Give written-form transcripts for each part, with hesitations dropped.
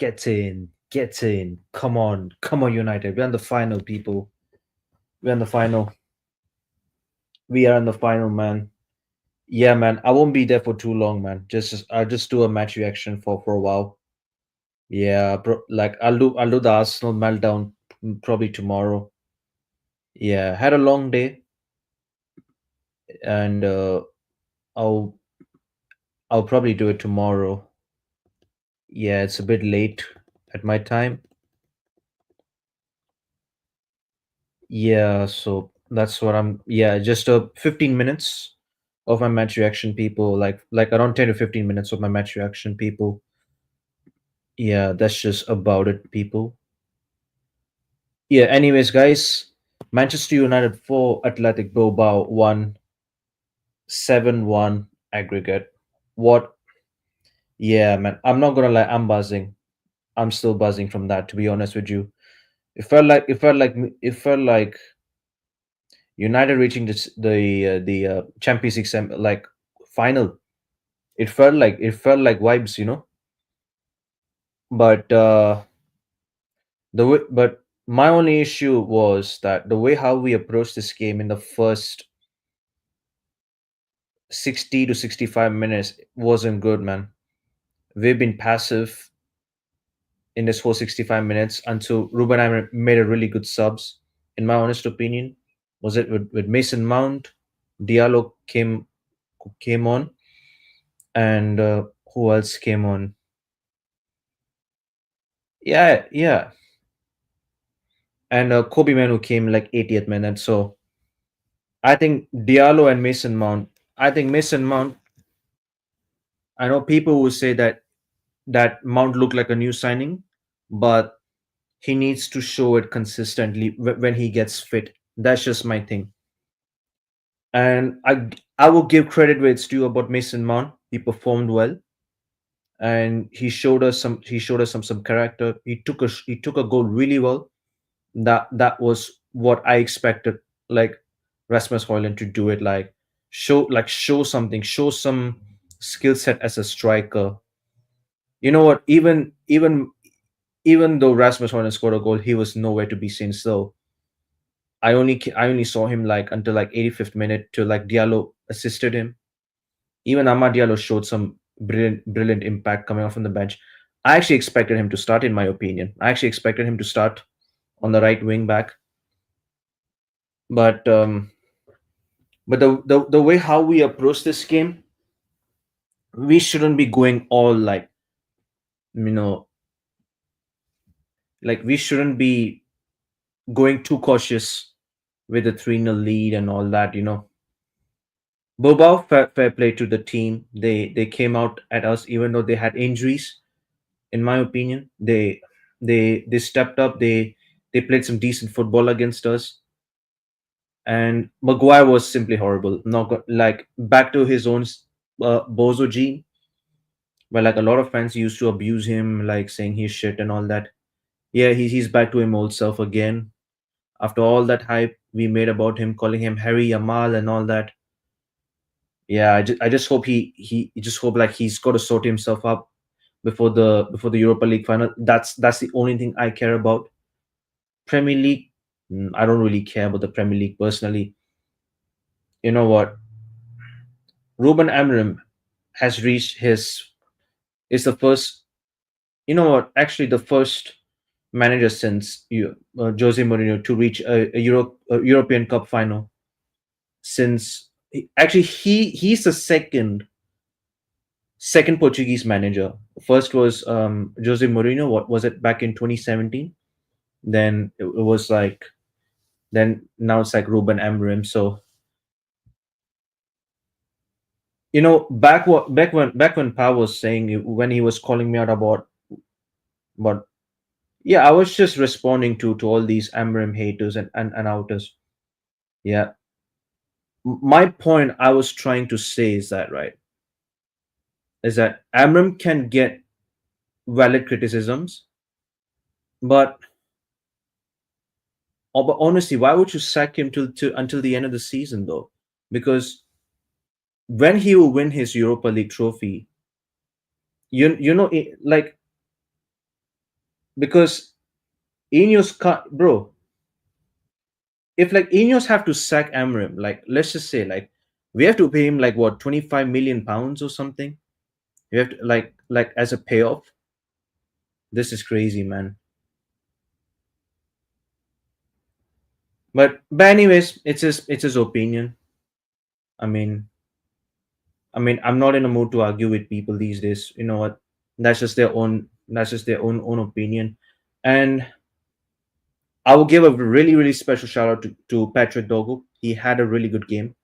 Get in, get in. Come on, United. We're in the final, people. We're in the final. We are in the final, man. Yeah, man. I won't be there for too long, man. I'll just do a match reaction for a while. Yeah, like I'll do the Arsenal meltdown probably tomorrow. Yeah, had a long day, and I'll I'll probably do it tomorrow. Yeah, it's a bit late at my time. Yeah, so that's what I'm. Yeah, just 15 minutes of my match reaction, people. Like around 10 to 15 minutes of my match reaction, people. Yeah, that's just about it, people. Yeah. Anyways, guys, Manchester United 4, Athletic Bilbao 1, 7-1 aggregate. What? Yeah, man. I'm not gonna lie. I'm buzzing. I'm still buzzing from that. To be honest with you, it felt like United reaching the Champions League like final. It felt like vibes, But but my only issue was that the way how we approached this game in the first 60 to 65 minutes wasn't good, man. We've been passive in this whole 65 minutes until Ruben Amorim made a really good subs. In my honest opinion, was it with Mason Mount, Diallo came on, and who else came on? Yeah, yeah, and Kobe Manu came like 80th minute. So I think Diallo and Mason Mount. I think Mason Mount. I know people will say that Mount looked like a new signing, but he needs to show it consistently when he gets fit. That's just my thing. And I will give credit where it's due about Mason Mount. He performed well, and he showed us some character. He took a goal really well. That was what I expected. Like Rasmus Højlund to do it. Like show something. Show some skill set as a striker. You know what? Even though Rasmus Højlund scored a goal, he was nowhere to be seen. So I only saw him like until like 85th minute to like Diallo assisted him. Even Amad Diallo showed some brilliant impact coming off from the bench. I actually expected him to start, in my opinion. I actually expected him to start on the right wing back, but the way how we approach this game, we shouldn't be going all like you know like we shouldn't be going too cautious with the 3-0 lead and all that. Bilbao, fair play to the team. They came out at us even though they had injuries. In my opinion, they stepped up. They played some decent football against us. And Maguire was simply horrible. Like back to his own bozo gene, where like a lot of fans used to abuse him, like saying he's shit and all that. Yeah, he's back to him old self again. After all that hype we made about him, calling him Harry Yamal and all that. Yeah, I just hope he just hope like he's got to sort himself up before the Europa League final. That's the only thing I care about. Premier League, I don't really care about the Premier League personally. You know what? Ruben Amorim has reached his is the first. You know what? Actually, the first manager since Jose Mourinho to reach a European Cup final. Since actually he's the second Portuguese manager. First was Jose Mourinho. What was it back in 2017? Then it was like then now it's like Ruben Amorim. So back when Pa was saying when he was calling me out about yeah, I was just responding to all these Amorim haters and outers. Yeah, my point I was trying to say is that Amorim can get valid criticisms, but but honestly, why would you sack him until the end of the season though? Because when he will win his Europa League trophy, like because Ineos can't, bro. If like Ineos have to sack Amram, like let's just say like we have to pay him like what 25 million pounds or something. You have to like as a payoff. This is crazy, man. But anyways, it's his opinion. I mean, I'm not in a mood to argue with people these days. You know what? That's just their own opinion. And I will give a really really special shout out to Patrick Dogo. He had a really good game.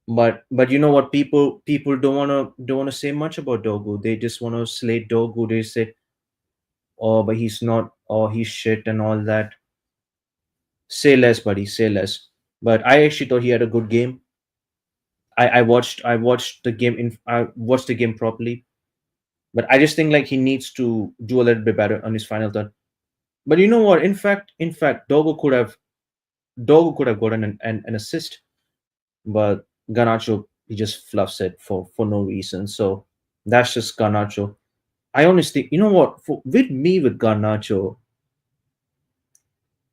But you know what? People don't wanna say much about Dogo. They just wanna slate Dogo. They say, oh, but he's not. Oh, he's shit and all that. Say less, buddy. Say less. But I actually thought he had a good game. I watched the game properly. But I just think like he needs to do a little bit better on his final third. But you know what? In fact, Dogo could have gotten an assist, but Garnacho he just fluffs it for no reason. So that's just Garnacho. I honestly, you know what? With Garnacho,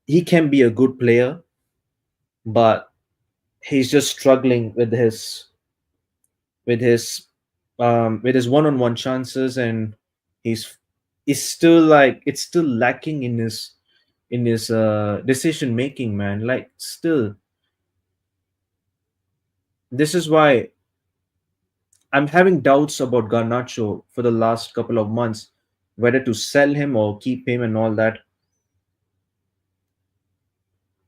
he can be a good player, but he's just struggling with his one-on-one chances, and he's he's still like it's still lacking in his decision making, man. Like still, this is why I'm having doubts about Garnacho for the last couple of months, whether to sell him or keep him and all that.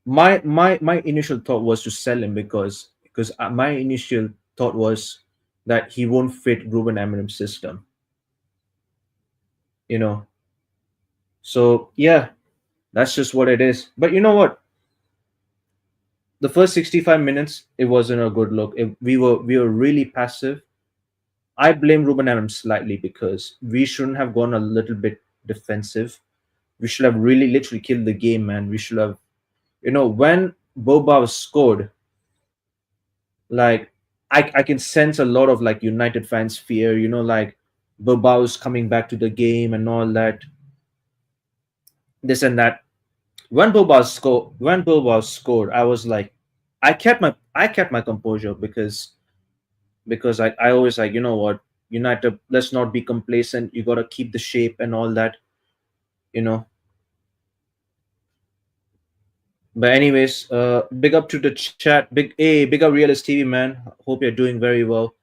My initial thought was to sell him because my initial thought was that he won't fit Ruben Amorim's system, you know. So yeah, that's just what it is. But you know what? The first 65 minutes, it wasn't a good look. We were really passive. I blame Ruben Amorim slightly because we shouldn't have gone a little bit defensive. We should have really literally killed the game, man. We should have, when Boba scored, like I can sense a lot of like United fans fear, like Boba's coming back to the game and all that, this and that. When Boba scored, I was like, I kept my composure because I always like, you know what, United, let's not be complacent. You gotta keep the shape and all that, you know. But anyways, big up to the chat. Big up Realist TV, man. Hope you're doing very well.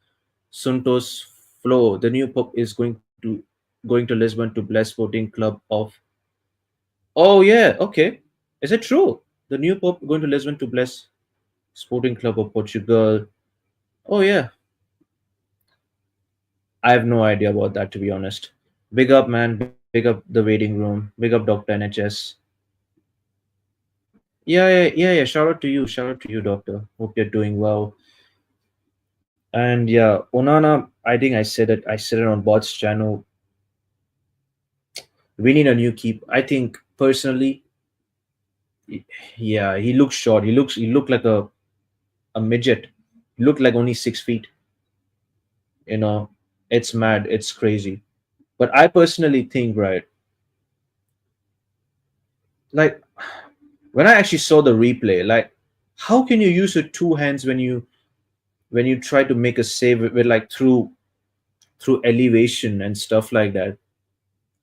Suntos Flo, the new pope is going to Lisbon to bless Sporting Club of. Oh yeah, okay. Is it true? The new pope going to Lisbon to bless Sporting Club of Portugal. Oh yeah, I have no idea about that, to be honest. Big up, man. Big up the waiting room. Big up Doctor NHS. Yeah. Shout out to you. Shout out to you, Doctor. Hope you're doing well. And yeah, Onana. I think I said it on Bot's channel. We need a new keep. I think personally, yeah, he looks short. He looked like a midget. He looked like only 6 feet. You know, it's mad. It's crazy. But I personally think, right, like when I actually saw the replay, like how can you use your two hands when you try to make a save with like through elevation and stuff like that?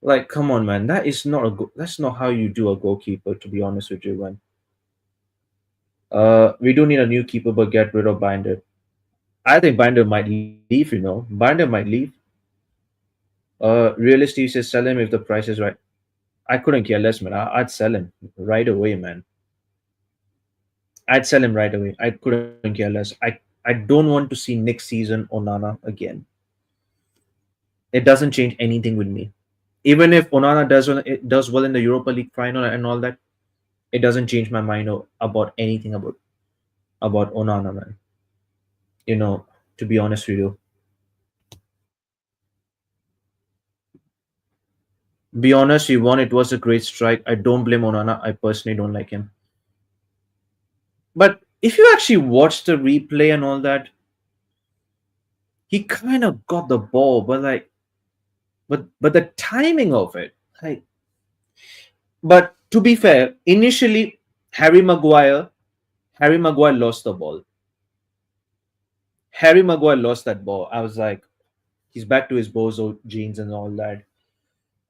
Like, come on, man. That's not how you do a goalkeeper. To be honest with you, man. We do need a new keeper, but get rid of Binder. I think Binder might leave. Binder might leave. Realistic says sell him if the price is right. I couldn't care less, man. I'd sell him right away, man. I'd sell him right away. I couldn't care less. I don't want to see next season Onana again. It doesn't change anything with me. Even if Onana does well in the Europa League final and all that, it doesn't change my mind about anything about Onana, man. You know, to be honest with you. Be honest, he won. It was a great strike. I don't blame Onana. I personally don't like him. But if you actually watch the replay and all that, he kind of got the ball, but the timing of it, like But to be fair, initially Harry Maguire, Harry Maguire lost the ball. Harry Maguire lost that ball. I was like, he's back to his bozo jeans and all that.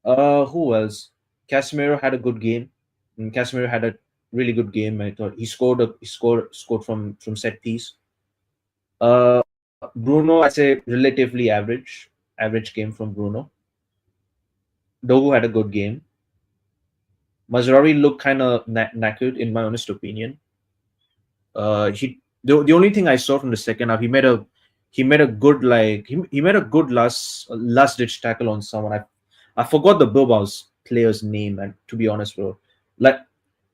Who else? Casemiro had a good game. Casemiro had a really good game. I thought he scored from set piece. Bruno, I'd say relatively average game from Bruno. Dogu had a good game. Mazraoui looked kind of knackered, in my honest opinion. The only thing I saw from the second half, he made a good he made a good last ditch tackle on someone. I forgot the Bilbao's player's name, and to be honest, bro, like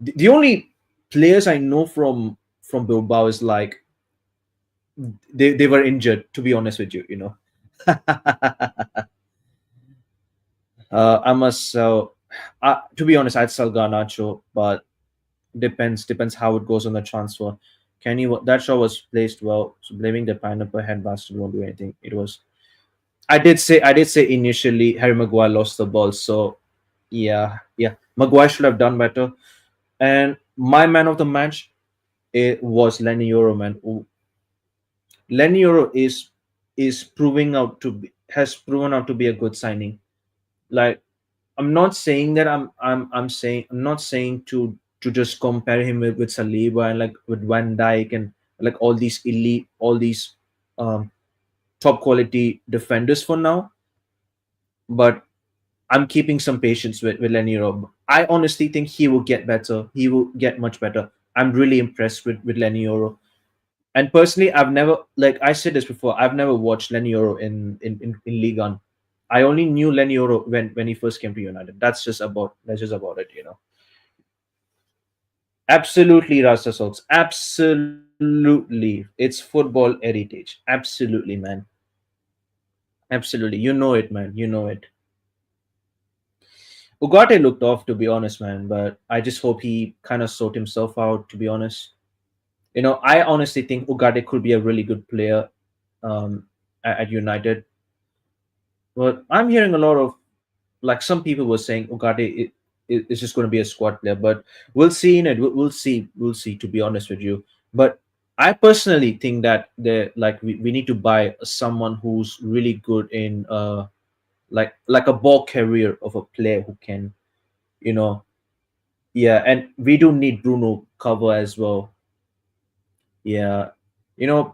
the only players I know from Bilbao is like they were injured. To be honest with you. I must sell. To be honest, I'd sell Garnacho, but depends how it goes on the transfer. Kenny, that shot was placed well. So blaming the pineapple head bastard won't do anything. It was. I did say initially Harry Maguire lost the ball. So yeah, Maguire should have done better. And my man of the match, it was Lenny Euro, man. Lenny Euro is proving out to be has proven out to be a good signing. Like, I'm not saying that I'm not saying to just compare him with Saliba and like with Van Dijk and like all these elite, all these um, top quality defenders for now. But I'm keeping some patience with Lenny. I honestly think he will get better. He will get much better. I'm really impressed with Lenny. And personally, I've never, like I said this before, I've never watched Lenny in Ligue 1. I only knew Lenny when he first came to United. That's just about it. Absolutely, Rasta Sox. Absolutely. It's football heritage. Absolutely, man. Absolutely. You know it, man. You know it. Ugarte looked off, to be honest, man, but I just hope he kind of sort himself out, to be honest. I honestly think Ugarte could be a really good player at United. But I'm hearing a lot of, like, some people were saying is just going to be a squad player, but we'll see in it. We'll see. We'll see, to be honest with you. But I personally think that we need to buy someone who's really good in like a ball carrier of a player who can, you know, yeah, and we do need Bruno cover as well. Yeah.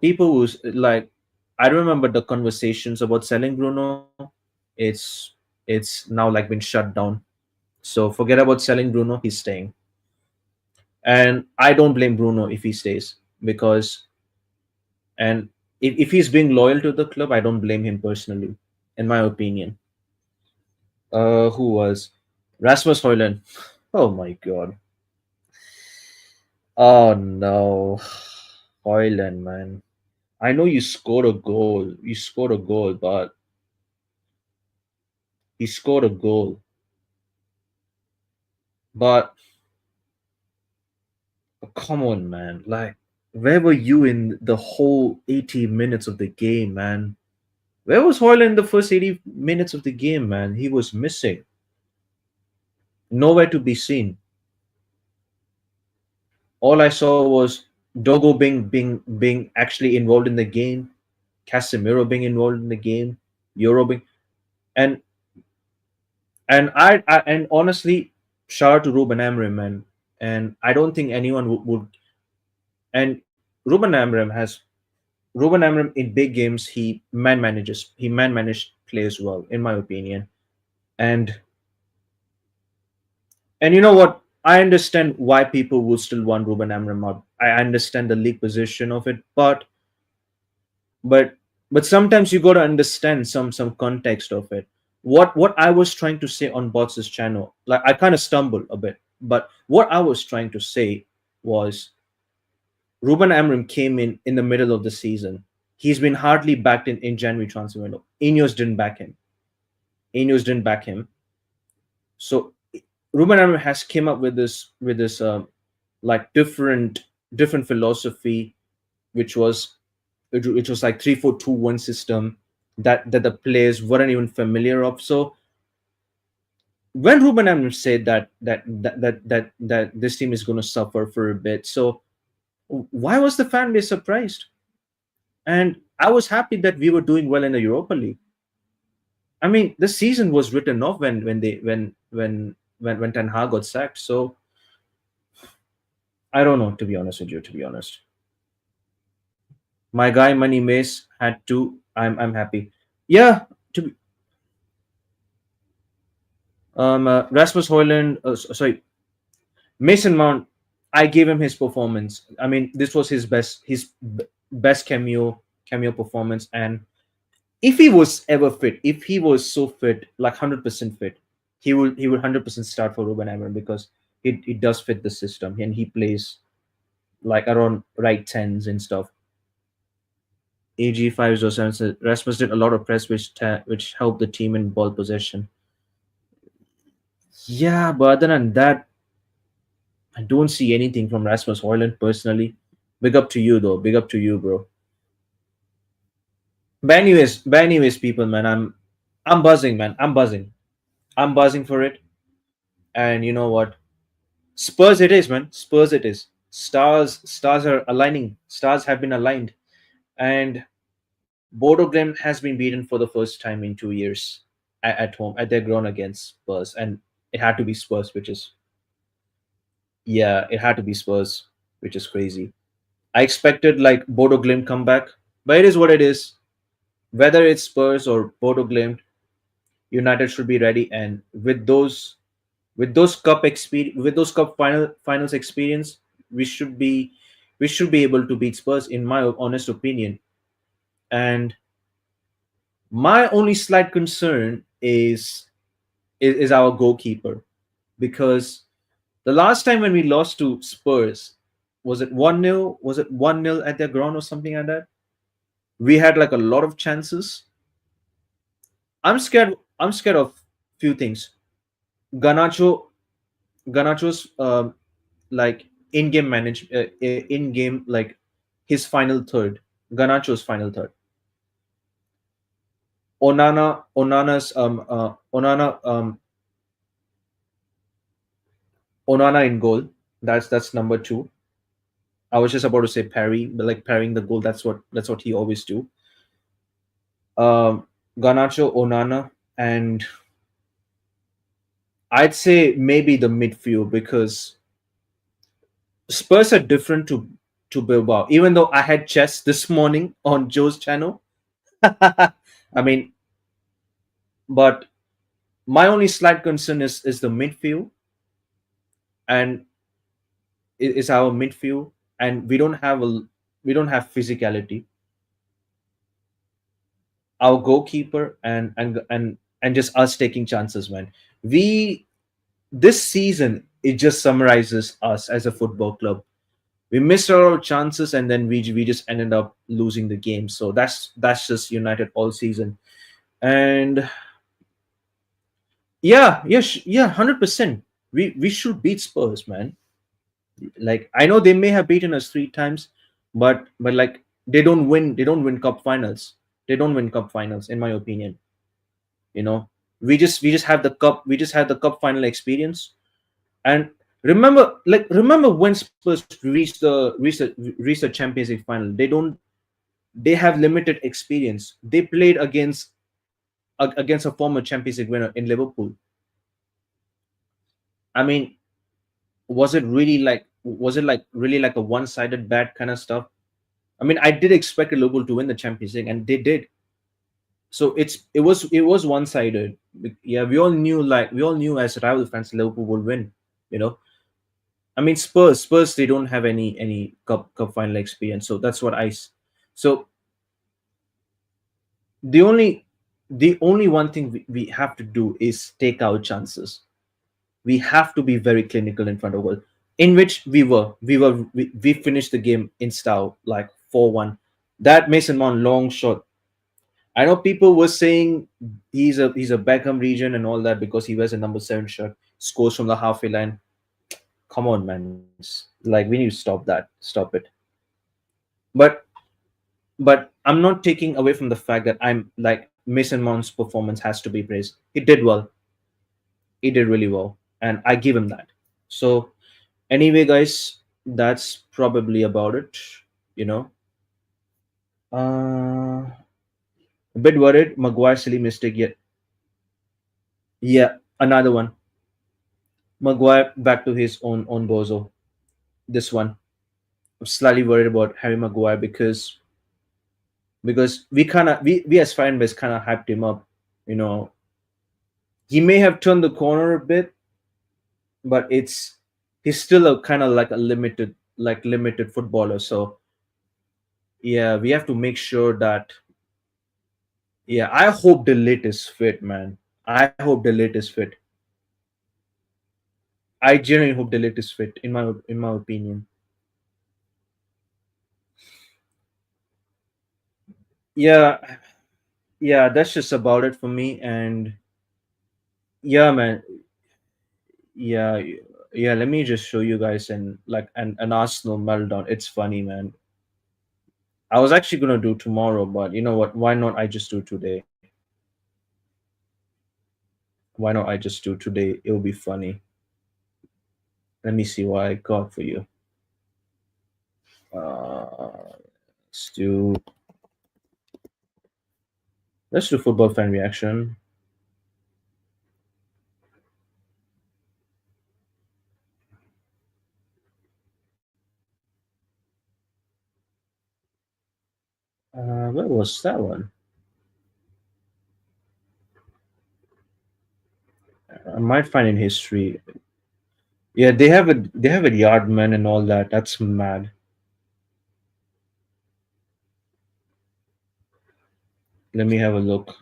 People who's like, I remember the conversations about selling Bruno. It's now like been shut down. So forget about selling Bruno. He's staying, and I don't blame Bruno if he stays because, and if he's being loyal to the club, I don't blame him personally, in my opinion. Who was Rasmus Hoyland? Oh my god. Oh no, Hoyland, man. I know you scored a goal. You scored a goal, but he scored a goal. But come on, man. Like, where were you in the whole 80 minutes of the game, man? Where was Hoyland in the first 80 minutes of the game, man? He was missing. Nowhere to be seen. All I saw was Dogo being actually involved in the game, Casemiro being involved in the game, Euro being, and and honestly, shout out to Ruben Amorim, man. And I don't think anyone would. And Ruben Amorim in big games, he man managed players well, in my opinion. And you know what? I understand why people will still want Ruben Amorim out. I understand the league position of it, but but sometimes you got to understand some context of it. What I was trying to say on Bots's channel, like I kind of stumbled a bit, but what I was trying to say was Ruben Amorim came in the middle of the season. He's been hardly backed in January transfer window. Ineos didn't back him. Ineos didn't back him. So Ruben Amorim has came up with this like different philosophy, which was which was like 3-4-2-1 system that the players weren't even familiar of. So when Ruben Amorim said that this team is going to suffer for a bit, so why was the fan base surprised? And I was happy that we were doing well in the Europa League. I mean, the season was written off when Ten Hag got sacked. So I don't know, to be honest with you. To be honest, my guy Money Mace had to. I'm happy. Yeah. To be, Rasmus Hoyland. Sorry, Mason Mount. I gave him his performance. I mean, this was best cameo performance. And if he was ever fit, if he was so fit, like 100% fit, he would 100% start for Ruben Amorim because it does fit the system and he plays like around right tens and stuff. AG fives or sevens. Rasmus did a lot of press, which helped the team in ball possession. Yeah, but other than that, I don't see anything from Rasmus Hoyland personally. Big up to you though. Big up to you, bro. But anyways, people, man, I'm buzzing, man. I'm buzzing. I'm buzzing for it. And you know what? Spurs it is, man. Spurs it is. Stars are aligning. Stars have been aligned. And Bodo Glimt has been beaten for the first time in 2 years at home at their ground against Spurs, and it had to be Spurs, which is yeah, it had to be Spurs, which is crazy. I expected like Bodo Glimt comeback, but it is what it is. Whether it's Spurs or Bodo Glimt, United should be ready, and with those finals experience, we should be we should be able to beat Spurs, in my honest opinion. And my only slight concern is our goalkeeper because the last time when we lost to Spurs, was it 1-0? Was it 1-0 at their ground or something like that? We had like a lot of chances. I'm scared of few things. Ganacho Ganacho's like in-game in-game like his final third. Ganacho's final third. Onana Onana in goal. That's number two. I was just about to say parry, but like parrying the goal, that's what he always do. Ganacho, Onana, and I'd say maybe the midfield because Spurs are different to Bilbao. Even though I had chess this morning on Joe's channel, I mean, but my only slight concern is the midfield and is our midfield, and we don't have physicality. Our goalkeeper and just us taking chances, man. We This season it just summarizes us as a football club. We missed a lot of chances and then we just ended up losing the game. So that's just United all season. And yeah, 100%. We should beat Spurs, man. Like I know they may have beaten us 3 times, but like they don't win cup finals. They don't win cup finals, in my opinion. You know, we just have the cup. We just had the cup final experience. And remember when Spurs reached the Champions League final. They have limited experience. They played against a former Champions League winner in Liverpool. I mean, was it like really like a one-sided bad kind of stuff? I mean, I did expect Liverpool to win the Champions League, and they did. So it was one-sided. Yeah, we all knew as rival fans Liverpool would win. You know, I mean, Spurs, they don't have any cup final experience, so that's what So the only the only one thing we have to do is take our chances. We have to be very clinical in front of goal, in which we finished the game in style, like 4-1. That Mason Mount long shot. I know people were saying he's a Beckham region and all that because he wears a number 7 shirt, scores from the halfway line. Come on, man! Like we need to stop that. Stop it. But I'm not taking away from the fact that I'm like Mason Mount's performance has to be praised. He did well. He did really well, and I give him that. So anyway, guys, that's probably about it. You know, a bit worried. Maguire silly mistake yet. Yeah, another one. Maguire back to his own bozo. This one, I'm slightly worried about Harry Maguire because we as fan base kind of hyped him up. You know, he may have turned the corner a bit, but he's still a kind of like a limited footballer. So yeah, we have to make sure that yeah. I hope the lit is fit, man. I hope the lit is fit. I genuinely hope the lit is fit. In my opinion, yeah, yeah. That's just about it for me. And yeah, man. Yeah, yeah. Let me just show you guys an Arsenal meltdown. It's funny, man. I was actually gonna do tomorrow, but you know what? Why not? I just do today. Why not? I just do today. It'll be funny. Let me see what I got for you. Let's do let's do football fan reaction. Where was that one? I might find in history. Yeah, they have a yardman and all that. That's mad. Let me have a look.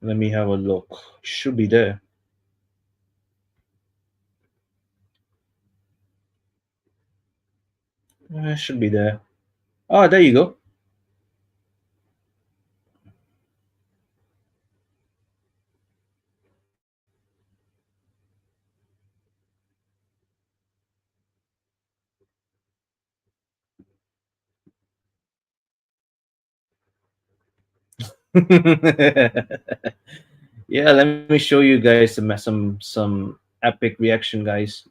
Let me have a look. Should be there. Should be there. Oh, there you go. Yeah, let me show you guys some epic reaction, guys.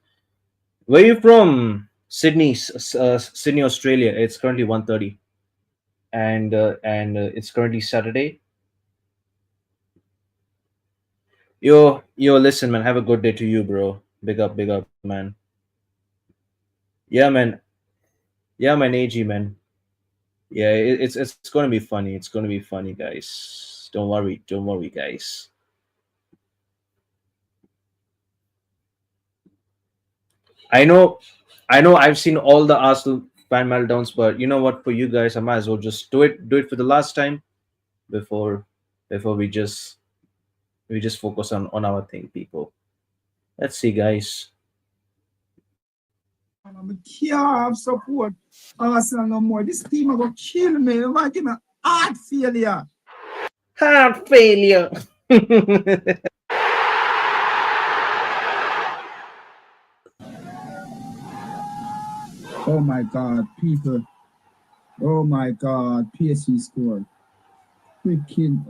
Where you from? Sydney, Sydney, Australia. It's currently 1:30, and it's currently Saturday. Yo, listen, man. Have a good day to you, bro. Big up, man. Yeah, man. Yeah, man. AG, man. Yeah, it's gonna be funny. It's gonna be funny, guys. Don't worry, guys. I know, I know. I've seen all the Arsenal fan meltdowns, but you know what? For you guys, I might as well just do it for the last time before before we just focus on our thing, people. Let's see, guys. I can't have support Arsenal no more. This team are going to kill me. If I give me heart failure. Heart failure. Oh my God, people. Oh my God, PSG scored. Freaking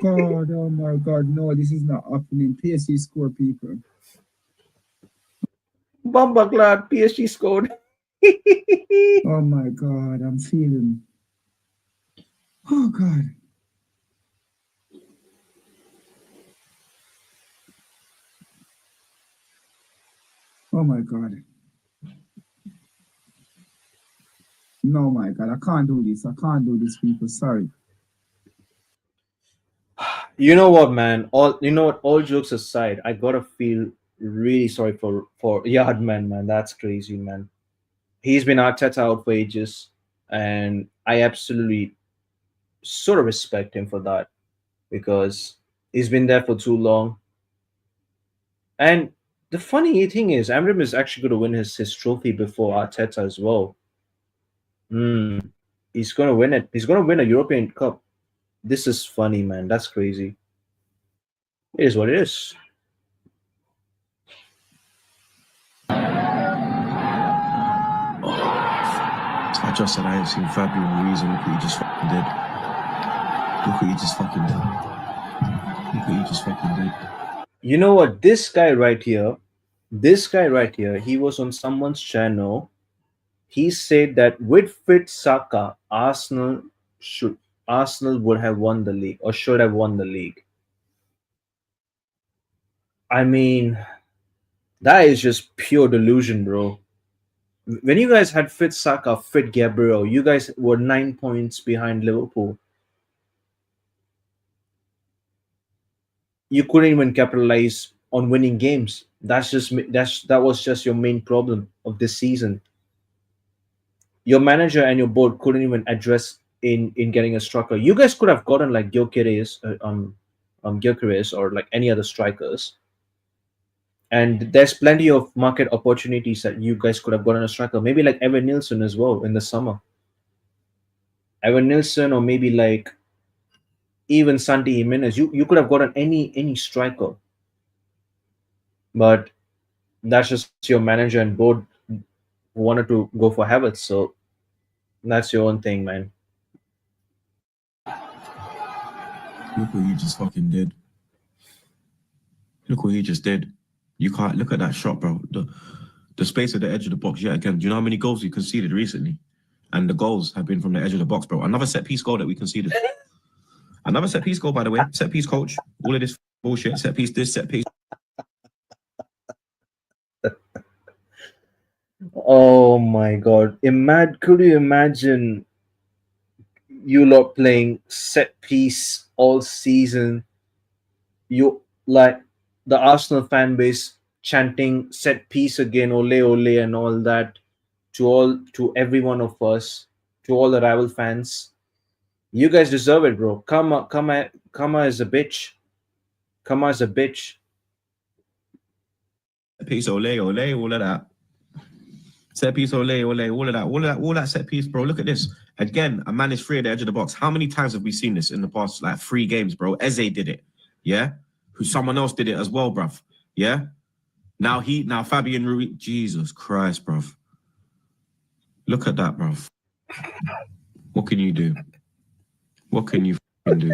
oh my God, no, this is not happening. PSG score, people. Bumba glad PSG scored. Oh my God, I'm feeling. Oh God. Oh my God. No, my God, I can't do this. I can't do this, people. Sorry. You know what, man? All you know what? All jokes aside, I gotta feel really sorry for Yardman, man. That's crazy, man. He's been Arteta out for ages, and I absolutely sort of respect him for that because he's been there for too long. And the funny thing is, Amram is actually going to win his trophy before Arteta as well. Hmm. He's going to win it. He's going to win a European Cup. This is funny, man. That's crazy. It is what it is. I just said I ain't seen Fabio in reason. He just fucking did. Look what you just fucking did. Look what you just fucking did. You know what? This guy right here, he was on someone's channel. He said that with fit Saka, should Arsenal would have won the league or should have won the league. I mean, that is just pure delusion, bro. When you guys had fit Saka, fit Gabriel, you guys were 9 points behind Liverpool. You couldn't even capitalize on winning games. That was just your main problem of this season. Your manager and your board couldn't even address in getting a striker. You guys could have gotten like Gyökeres or like any other strikers. And there's plenty of market opportunities that you guys could have gotten a striker. Maybe like Evan Nilsson as well in the summer. Evan Nilsson or maybe like even Santi Jimenez. You could have gotten any striker. But that's just your manager and board who wanted to go for Havertz. So that's your own thing, man. Look what you just fucking did. Look what you just did. You can't look at that shot, bro. The space at the edge of the box. Yeah, again, do you know how many goals we conceded recently? And the goals have been from the edge of the box, bro. Another set piece goal that we conceded. Another set piece goal, by the way. Set piece coach. All of this bullshit. Set piece this, set piece. Oh my god. Could you imagine you lot playing set piece all season? You like the Arsenal fan base chanting set piece again, ole ole and all that to every one of us, to all the rival fans. You guys deserve it, bro. Come as a bitch. Come as a bitch. Set piece, ole, ole, all of that. Set piece, ole, ole, all of that. All that set piece, bro. Look at this. Again, a man is free at the edge of the box. How many times have we seen this in the past, like 3 games, bro? Eze did it. Yeah? Who someone else did it as well, bruv. Yeah? Now Fabian Ruiz. Jesus Christ, bruv. Look at that, bruv. What can you do? What can you do?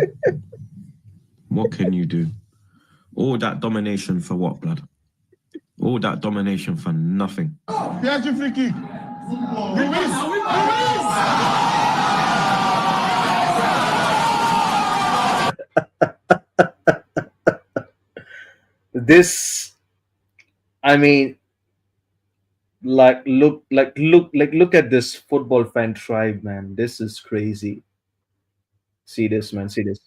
What can you do? All that domination for what, blood? All that domination for nothing. Piace free kick. This, I mean, look at this football fan tribe, man. This is crazy. See this, man. See this.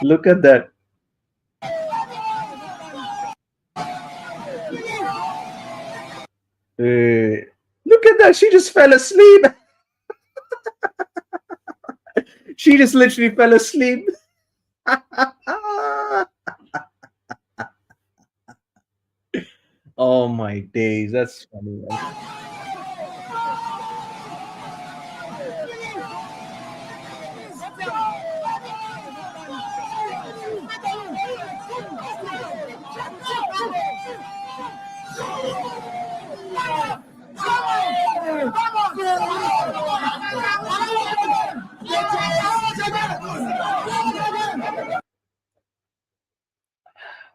Look at that. Look at that. She just fell asleep. She just literally fell asleep. Oh my days. That's funny, man.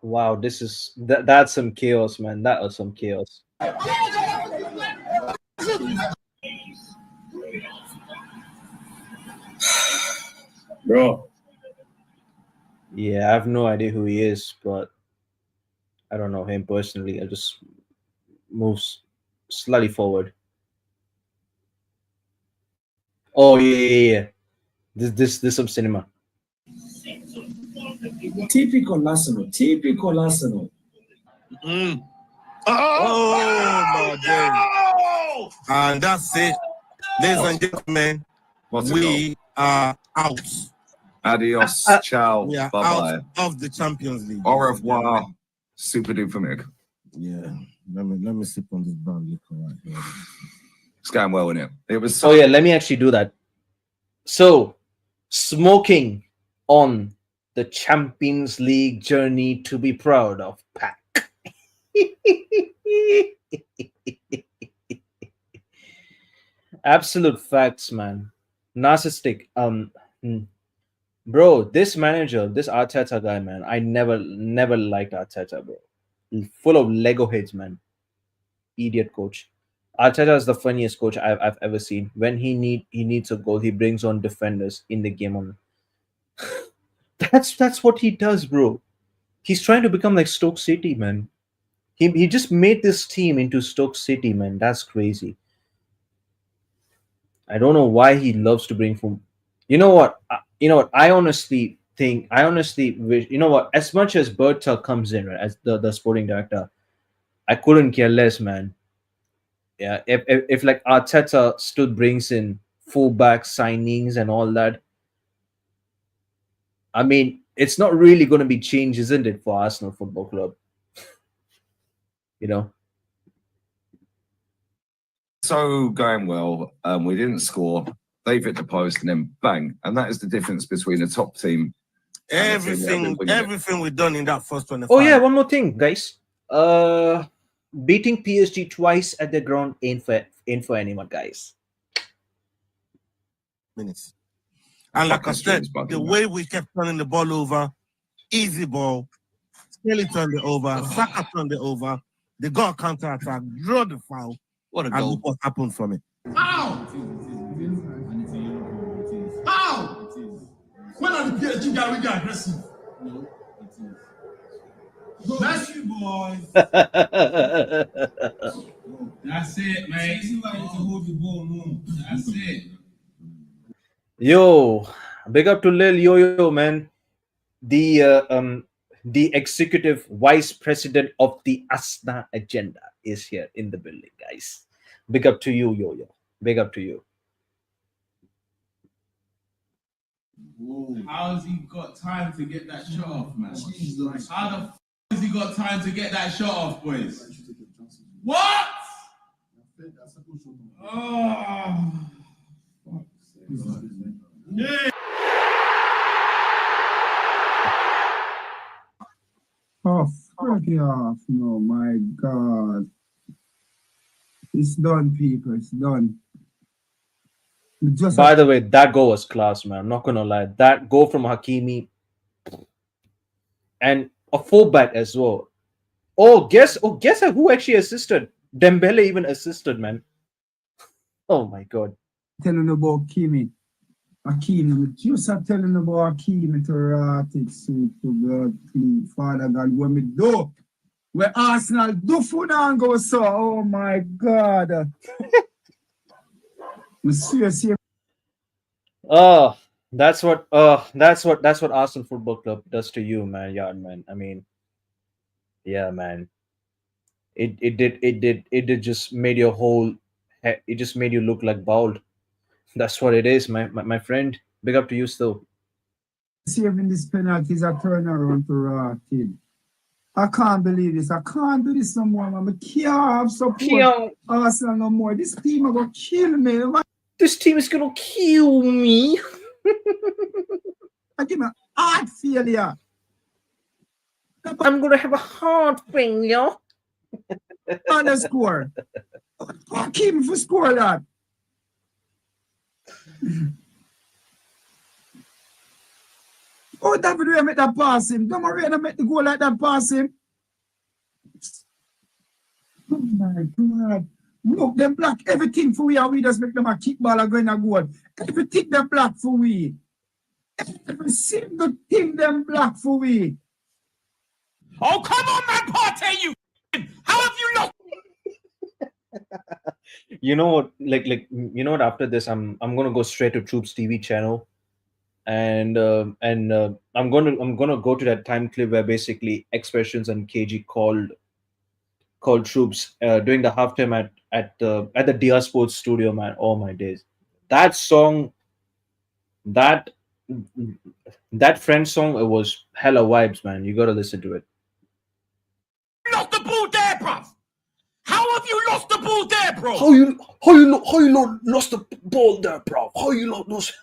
Wow, that's some chaos, man. That was some chaos. Bro. Yeah, I have no idea who he is, but I don't know him personally. I just moves slightly forward. Oh yeah. This some cinema. Typical Arsenal. Typical Arsenal. Oh my days. And that's it. Ladies and gentlemen, we are out. Adios. Ciao. We are Bye-bye. out of the Champions League. Au revoir. Super duper mig. Yeah. Let me sip on this brown liquor right here. It's going well, isn't it? It was Oh yeah, let me actually do that. So, smoking on the Champions League journey to be proud of, Pack. Absolute facts, man. Narcissistic. Bro, this manager, this Arteta guy, man, I never liked Arteta, bro. Full of Lego heads, man. Idiot coach. Arteta is the funniest coach I've ever seen. When he needs a goal, he brings on defenders in the game. On that's what he does, bro. He's trying to become like Stoke City, man. He just made this team into Stoke City, man. That's crazy. I don't know why he loves to bring from. You know what? I honestly think. I honestly wish. You know what? As much as Berta comes in, right, as the sporting director, I couldn't care less, man. Yeah, if like Arteta still brings in fullback signings and all that, I mean, it's not really going to be changed, isn't it, for Arsenal Football Club? You know. So going well, we didn't score. They've hit the post and then bang. And that is the difference between a top team. Everything we've done in that first 25. Oh yeah, one more thing, guys. Beating PSG twice at the ground ain't for anyone, guys. minutes. And like I said, the way we kept turning the ball over, easy ball, Skelly turned it over, Saka turned it over, they got a counter attack, draw the foul. What a and goal. look what happened from it. How? How? When are the PSG guys we got aggressive? No, bless you, boys. That's it, man. You like to hold the ball more. That's it. Yo, big up to Lil Yo-Yo, man. The executive vice president of the Asna agenda is here in the building, guys. Big up to you, Yo-Yo. Big up to you. How's he got time to get that shot off, man? How the f has he got time to get that shot off, boys? What? Oh. Yeah. Oh, fuck it off. No, my God. It's done, people. It's done. Just By the way, that goal was class, man. I'm not gonna lie. That goal from Hakimi and a fullback as well. Guess who actually assisted? Dembele even assisted, man. Oh my god. telling about Kimi. Hakimi, just telling about Hakimi to rot it, soup to blood, clean. Father God, what me do? Where Arsenal do for now and go so. Oh my God. We seriously. Oh, that's what Arsenal Football Club does to you, man. Yeah, man. I mean, yeah, man. It did just made your whole. It just made you look like bald. That's what it is, my friend. Big up to you still. Saving this penalty is a turnaround to rotted. I can't believe this. I can't do this no more, man. I can't have support Arsenal no more. This team are gonna kill me. This team is gonna kill me. I give me heart failure. I'm gonna have a heart failure. Underscore. Keep me for score that. Oh, David, we make that pass him. Don't worry, I make the goal like that pass him. Oh my God. Look, them block everything for we and we just make them a kick ball and go in a goal. Everything them block for we. Every single thing them block for we. Oh, come on, man, Partey, you how have you lost? You know what? Like you know what? After this, I'm gonna go straight to Troops TV channel, and I'm gonna go to that time clip where basically Expressions and KG called Troops during the halftime at the DR Sports studio, man. Oh my days, that song, that French song, it was hella vibes, man. You gotta listen to it. Lost the ball there, bruv. How have you lost the ball there, bro? How you lost the ball there, bro? How you lost?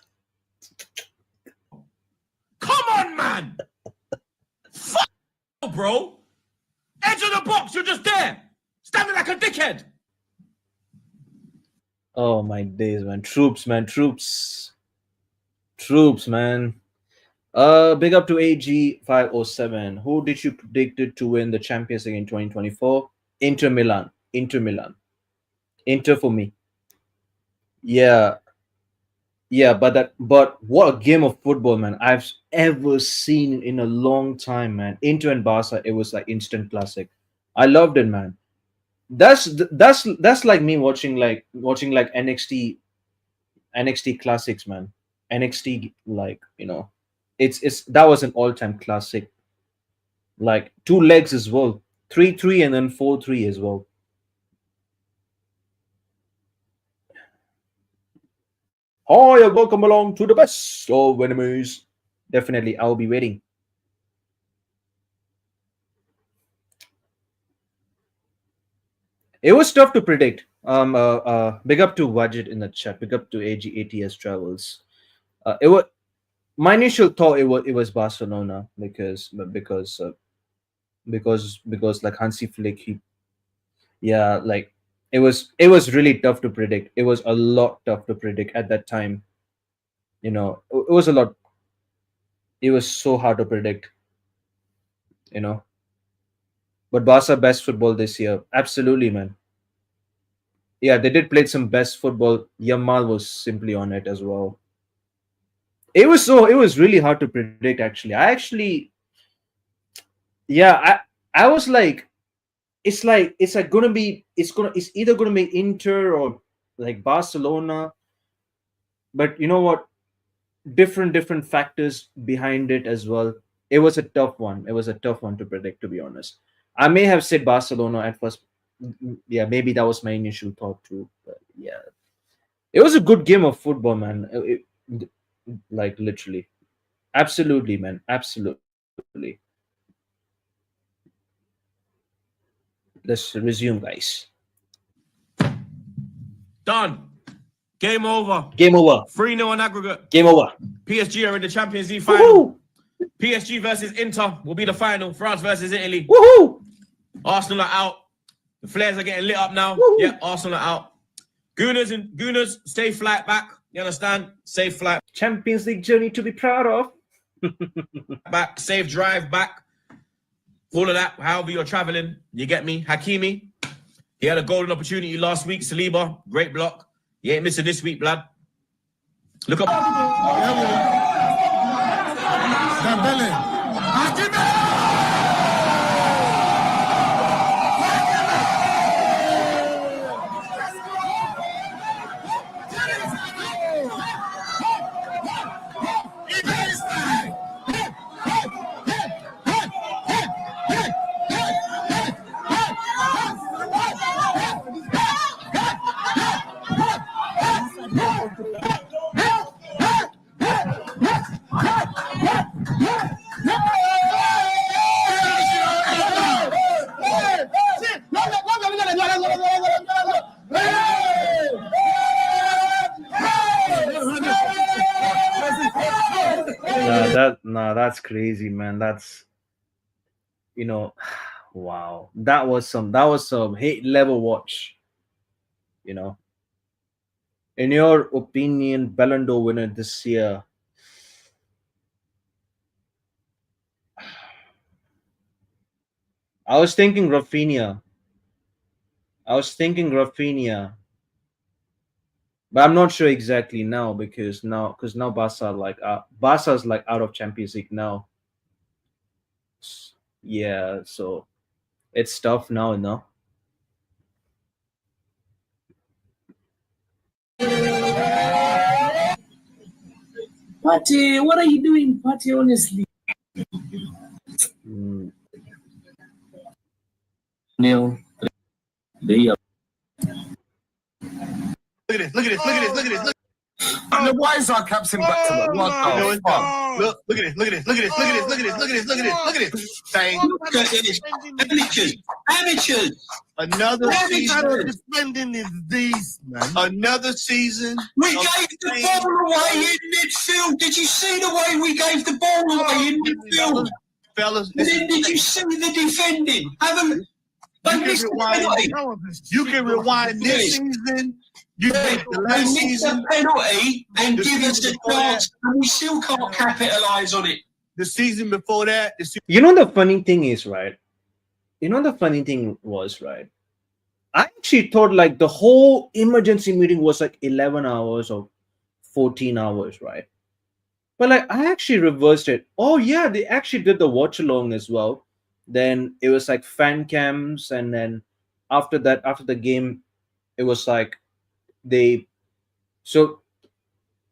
Come on, man. bro. Edge of the box, you're just there. Standing like a dickhead. Oh my days, man. Troops, man. Troops, man. Big up to AG507. Who did you predicted to win the Champions League in 2024? Inter Milan. Inter for me. Yeah. Yeah, but what a game of football, man, I've ever seen in a long time, man. Inter and Barca, it was like instant classic. I loved it, man. That's like me watching NXT classics, man. NXT, like, it's that was an all-time classic. Like 2 legs as well, 3-3 and then 4-3 as well. Hi, and welcome along to the best of enemies. Definitely, I'll be waiting. It was tough to predict. Big up to Wajid in the chat. Big up to AGATS Travels. It was my initial thought. It was Barcelona because like Hansi Flick. Like it was really tough to predict. It was a lot tough to predict at that time. It was a lot. It was so hard to predict. But Barca best football this year. Absolutely, man. Yeah, they did play some best football. Yamal was simply on it as well. It was really hard to predict, actually. I was like, it's either gonna be Inter or like Barcelona. But you know what? Different factors behind it as well. It was a tough one. It was a tough one to predict, to be honest. I may have said Barcelona at first. Yeah, maybe that was my initial thought too. But yeah, it was a good game of football, man. Like literally, absolutely, man, absolutely. Let's resume, guys. Done. Game over. 3-0 on aggregate. Game over. PSG are in the Champions League final. Woo-hoo! PSG versus Inter will be the final. France versus Italy. Woohoo! Arsenal are out. The flares are getting lit up now. Woo-hoo! Yeah, Arsenal are out. Gooners, stay flight back. You understand? Safe flight Champions League journey to be proud of. back. Safe drive back. All of that, however you're traveling. You get me? Hakimi, he had a golden opportunity last week. Saliba, great block. He ain't missing this week, blood. Look up. That's crazy, man. That's wow. That was some hate level watch. In your opinion, Ballon d'Or winner this year. I was thinking Rafinha. But I'm not sure exactly now because now Barca's like out of Champions League now. Yeah, so it's tough now, no? Patty, what are you doing, Patty, honestly? Neil, they are. Look at this. And the why is our captain back to it? What the fuck? Look at this. Saying, Amateurs. another Amateurs. season defending is these, man. Another season. We gave the ball away in midfield. Did you see the way we gave the ball away in midfield? fellas. But then did you see the defending? Haven't You they can missed the rewind. penalty? You can rewind this season. You can the They last missed season. the penalty and The give us season a before that. chance, and we still can't capitalise on it. The season before that. The season You know the funny thing is, right? You know the funny thing was, right? I actually thought like the whole emergency meeting was like 11 hours or 14 hours, right? But like I actually reversed it. Oh yeah, they actually did the watch along as well. Then it was like fan cams, and then after that, after the game, it was like they so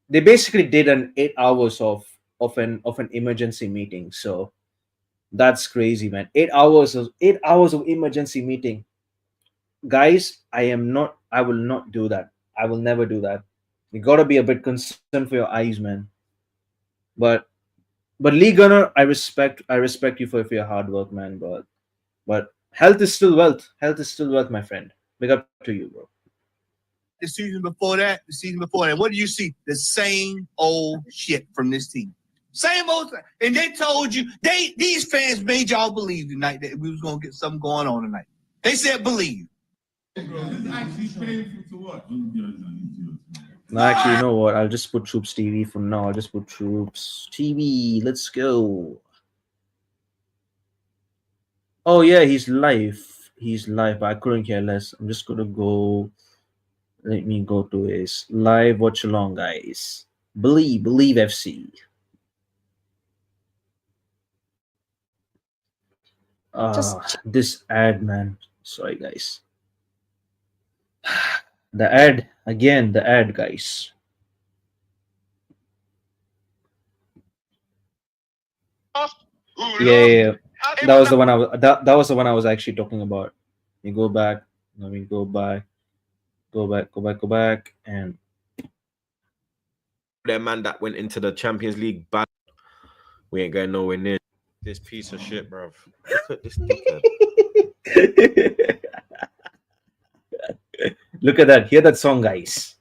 they basically did an 8 hours of an emergency meeting. So that's crazy, man. 8 hours of emergency meeting. Guys, I will not do that. I will never do that. You gotta be a bit concerned for your eyes, man. But Lee Gunner, I respect you for your hard work, man. But health is still wealth. Health is still wealth, my friend. Big up to you, bro. the season before that. The season before that. What do you see? The same old shit from this team. Same old. And they told you these fans made y'all believe tonight that we was gonna get something going on tonight. They said believe. Bro, this is actually painful to watch. No, actually, you know what? I'll just put Troops TV for now. I'll just put Troops TV. Let's go. Oh yeah, he's live. He's live, but I couldn't care less. I'm just gonna go. Let me go to his live watch along, guys. Believe FC. This ad, man. Sorry, guys. The ad again. The ad, guys. Yeah. That was the one that was the one I was actually talking about. You go back. Let me go back. Go back, and That man that went into the Champions League bad. We ain't going nowhere near this piece of shit, bro. Look at this dickhead. look at that. Hear that song, guys.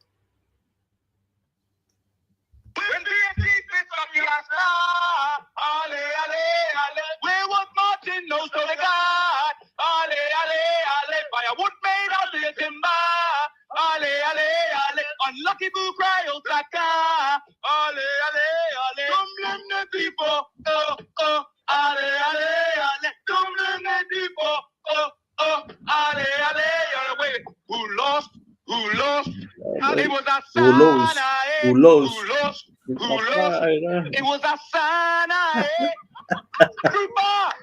Unlucky boo cry out Saka. Ale, ale, ale. Come blame the people. Oh, oh. Ale, ale, ale. Come blame the people. Oh, oh. Ale, ale, ale. Wait, who lost? Who lost? It was a Who lost? Who lost? Who lost? Who lost? It was a Sana. Super,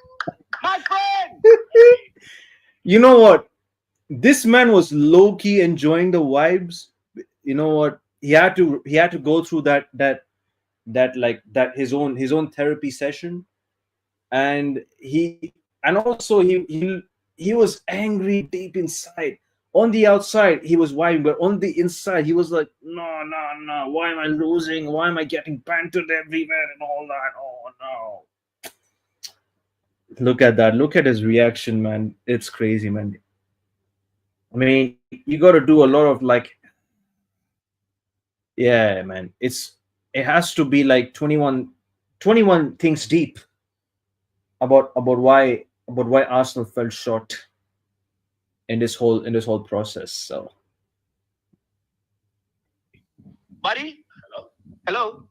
my friend. You know what? This man was low key enjoying the vibes. You know what? He had to go through that his own therapy session, and also he was angry deep inside. On the outside, he was vibing, but on the inside, he was like, no. Why am I losing? Why am I getting bantered everywhere and all that? Oh no. Look at that. Look at his reaction, man. It's crazy, man. I mean, you got to do a lot of like, yeah, man. It has to be like 21 things deep about why Arsenal fell short in this whole process. So, Buddy? Hello?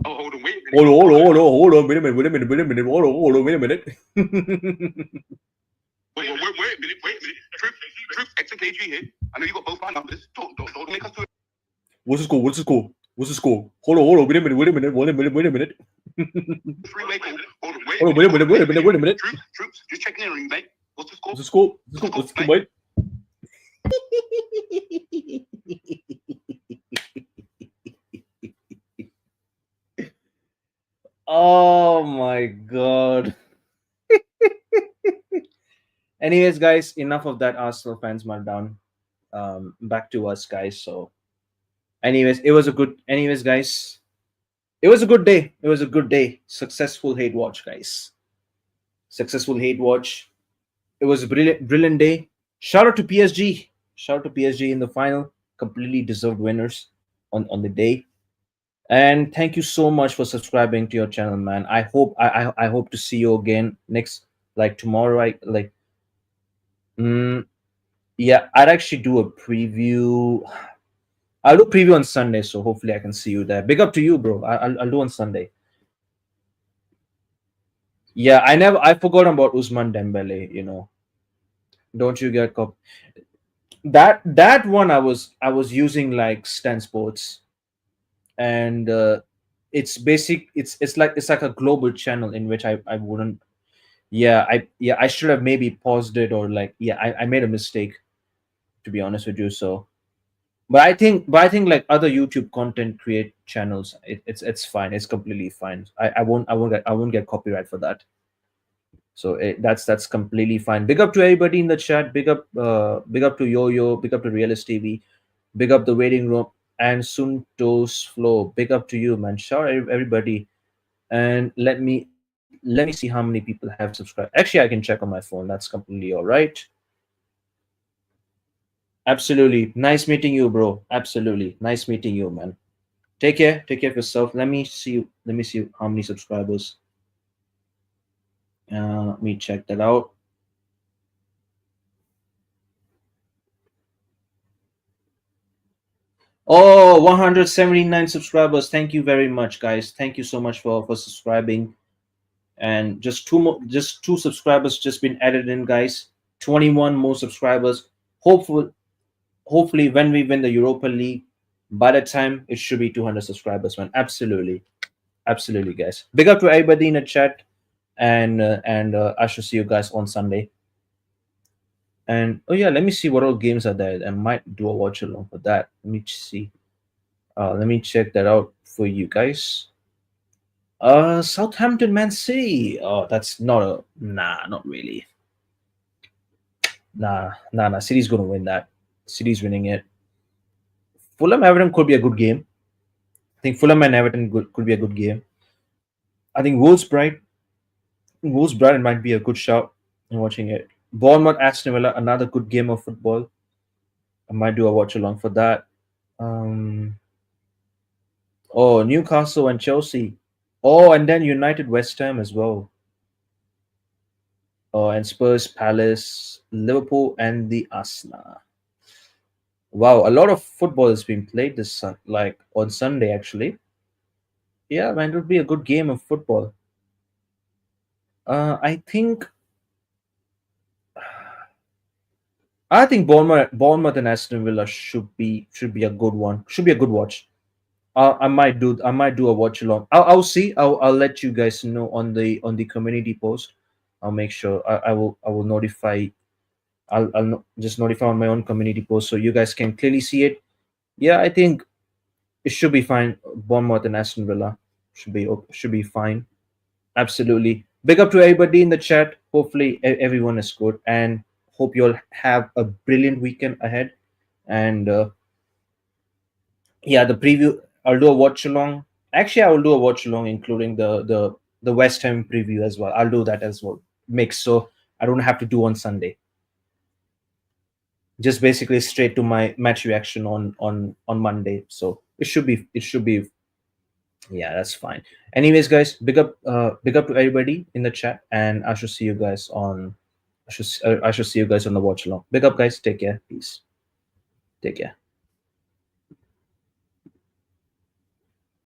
Oh, hold on, wait a minute. hold on, wait a minute, hold on, wait a minute. Wait a minute. Troops, X and KG here. I know you got both my numbers. Don't make us do it. What's the score? Hold on, wait a minute. Three-way call. Hold on, Wait a minute. Troops, just checking in, mate. What's the score? What's the score, mate? Oh my god. Anyways, guys, enough of that Arsenal fans meltdown. Back to us, guys. So, anyways, guys, it was a good day. It was a good day. Successful hate watch, guys. Successful hate watch. It was a brilliant day. Shout out to PSG. Shout out to PSG in the final. Completely deserved winners on the day. And thank you so much for subscribing to your channel, man. I hope to see you again next, like tomorrow. I like mm, yeah, I'd actually do a preview. I'll do preview on Sunday, so hopefully I can see you there. Big up to you, bro. I'll do on Sunday. Yeah, I forgot about Usman Dembele. Don't you get that one? I was using like Stan Sports, and it's like a global channel in which I wouldn't. Yeah, I should have maybe paused it, or like, yeah, I made a mistake, to be honest with you. So, but I think like other YouTube content create channels, it's fine. It's completely fine. I won't get copyright for that. So that's completely fine. Big up to everybody in the chat. Big up to Yo-Yo. Big up to Realist TV. Big up the waiting room and Suntos Flow. Big up to you, man. Shout out everybody. And let me see how many people have subscribed. Actually, I can check on my phone. That's completely all right. Absolutely. Nice meeting you, bro. Absolutely. Nice meeting you, man. Take care. Take care of yourself. Let me see how many subscribers. Let me check that out. Oh, 179 subscribers. Thank you very much, guys. Thank you so much for subscribing. And just two subscribers just been added in, guys. 21 more subscribers. Hopefully when we win the Europa League, by the time it should be 200 subscribers, man. Absolutely, guys. Big up to everybody in the chat, and I shall see you guys on Sunday. And oh yeah, let me see what all games are there. I might do a watch along for that. Let me see. Let me check that out for you guys. Southampton, Man City. Oh, that's not really. Nah. City's gonna win that. City's winning it. Fulham Everton could be a good game. I think Fulham and Everton could be a good game. I think Wolves Brighton might be a good shout in watching it. Bournemouth Aston Villa, another good game of football. I might do a watch along for that. Oh, Newcastle and Chelsea. Oh, and then United West Ham as well. Oh, and Spurs Palace, Liverpool, and the Arsenal. Wow, a lot of football is being played like on Sunday actually. Yeah, man, it would be a good game of football. I think Bournemouth and Aston Villa should be a good one. Should be a good watch. I might do a watch along. I'll see. I'll let you guys know on the community post. I'll make sure I will notify. Just notify on my own community post so you guys can clearly see it. Yeah, I think it should be fine. Bournemouth and Aston Villa should be fine. Absolutely. Big up to everybody in the chat. Hopefully everyone is good, and hope you all have a brilliant weekend ahead. And yeah, the preview, I'll do a watch along. Actually, I will do a watch along, including the West Ham preview as well. I'll do that as well. Mix, so I don't have to do on Sunday. Just basically straight to my match reaction on Monday. So it should be yeah, that's fine. Anyways, guys, big up to everybody in the chat, and I shall see you guys on I shall see you guys on the watch along. Big up, guys. Take care. Peace. Take care.